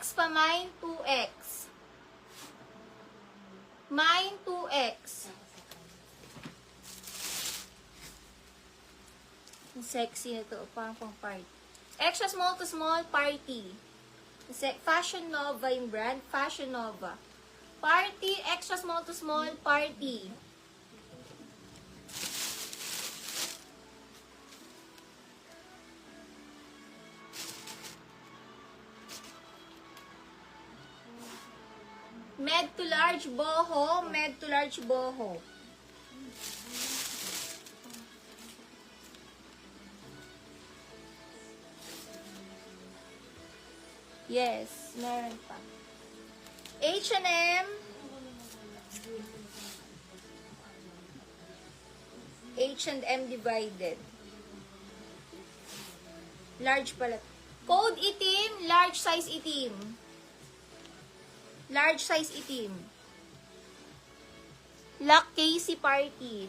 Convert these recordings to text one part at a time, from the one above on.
2x pa, mine 2x. Mine 2x. Sexy na to. Parang pang party. Extra small to small party. Fashion Nova yung brand. Fashion Nova. Party. Extra small to small party. Med to large boho. Med to large boho. Yes, meron pa. H&M. H&M divided. Large pala. Code itim, large size itim. Large size itim. Lock Casey party.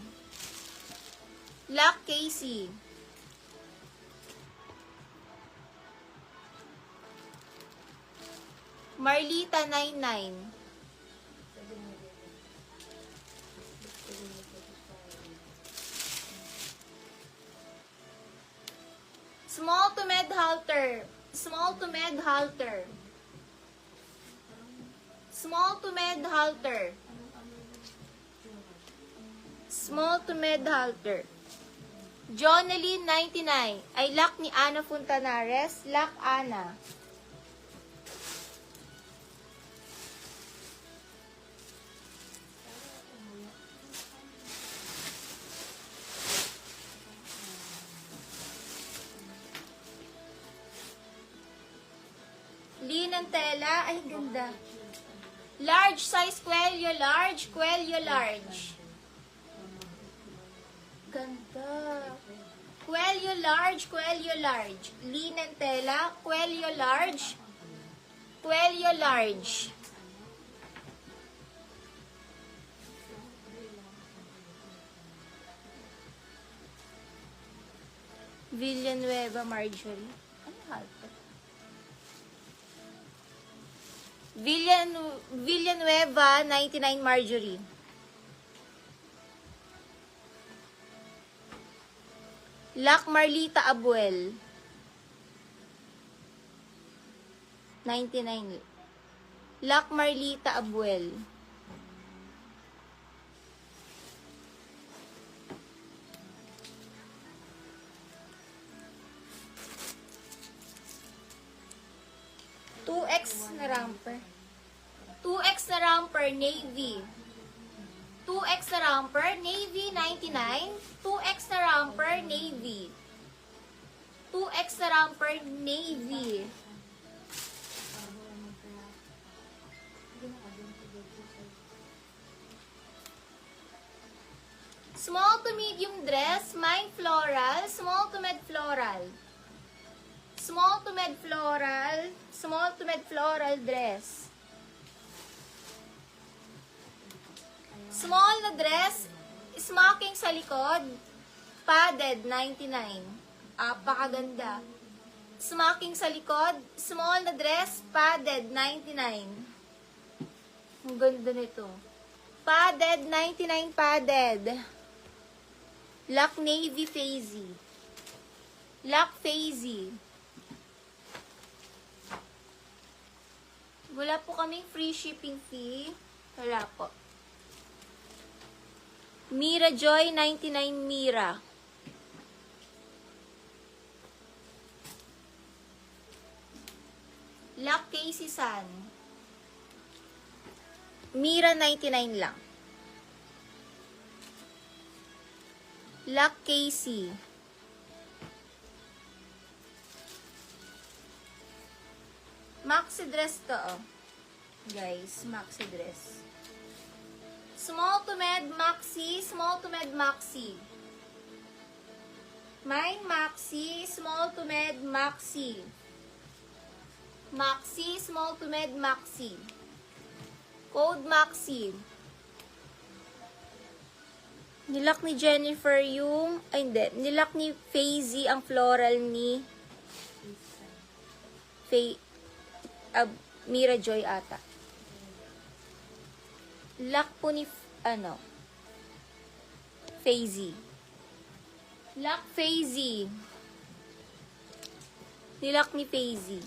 Lock Casey. Marlita 99. Small to med halter. Small to med halter. Small to med halter. Small to med halter. Jonaline 99. Ay lock ni Ana Fontanares. Lock Ana. Linang tela. Ay, ganda. Large size Quelio large. Quelio large. Ganda. Quelio large. Quelio large. Linang tela. Quelio large. Quelio large. Villanueva Marjorie. Ano halto? Villanueva 99 Marjorie. Lac Marlita Abuel 99. Lac Marlita Abuel. na romper. 2X na romper, navy. 2X na romper, navy 99. 2X na romper, navy. 2X na romper, navy. Small to medium dress, mine floral, small to med floral. Small to med floral, small to med floral dress. Small na dress, smocking sa likod, padded 99. Apakaganda. Smocking sa likod, small na dress, padded 99. Ang ganda nito. Padded 99 padded. Lock navy Fazy. Lock Fazy. Wala po kaming free shipping fee. Wala po. Mira Joy 99 Mira. Lock Casey San. Mira 99 lang. Lock Casey. Maxi dress to, oh. Guys, maxi dress. Small to med maxi, small to med maxi. Mine maxi, small to med maxi. Maxi, small to med maxi. Code maxi. Nilak ni Jennifer yung, ay hindi, nilak ni Fazy ang floral ni Mira Joy ata. Lock po ni, Fazy. Lock Fazy. Nilock ni Fazy.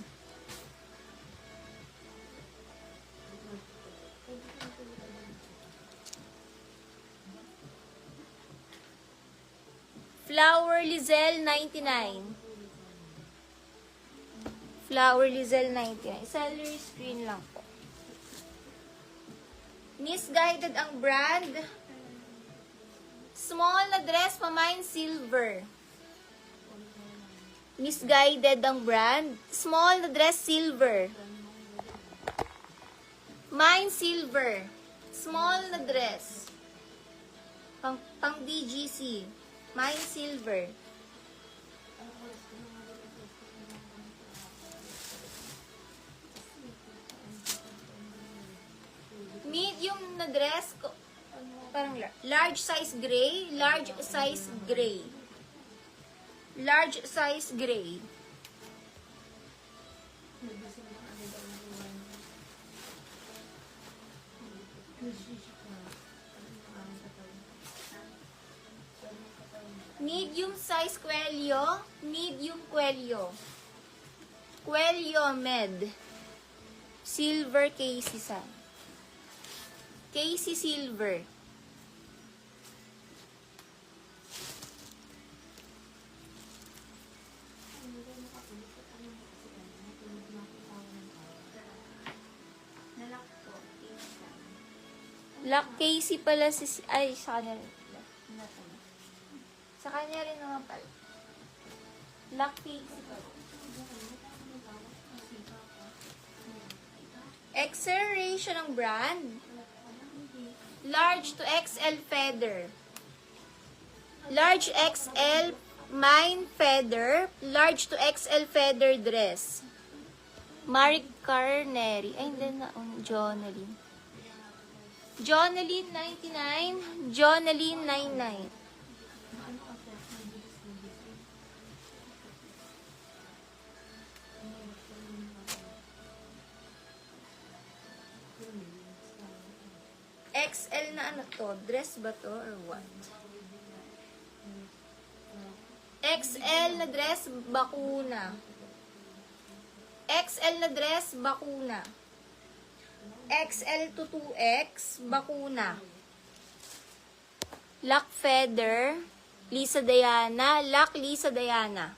Flower Lizelle 99. Flower Lizelle 99. Celery screen lang po. Misguided ang brand. Small na dress pa mine silver. Misguided ang brand. Small na dress silver. Mine silver. Small na dress. Pang DGC. Mine silver. Medium na dress ko. Parang large size gray. Large size gray. Large size gray. Medium size Quelio. Medium Quelio. Quelio Med. Silver Casey San. Casey Silver. Lock Casey pala si... Ay, sa kanya rin. Sa kanya rin naman pala. Lock Casey pala. Acceleration ng brand. Large to XL feather. Large XL mine feather. Large to XL feather dress. Marie Carneri. Ay, hindi na. Jonaline. Jonaline 99. Jonaline 99. XL na ano to? Dress ba to or what? XL na dress, bakuna. XL na dress, bakuna. XL to 2X, bakuna. Lock Feather, Lisa Diana. Lock Lisa Diana.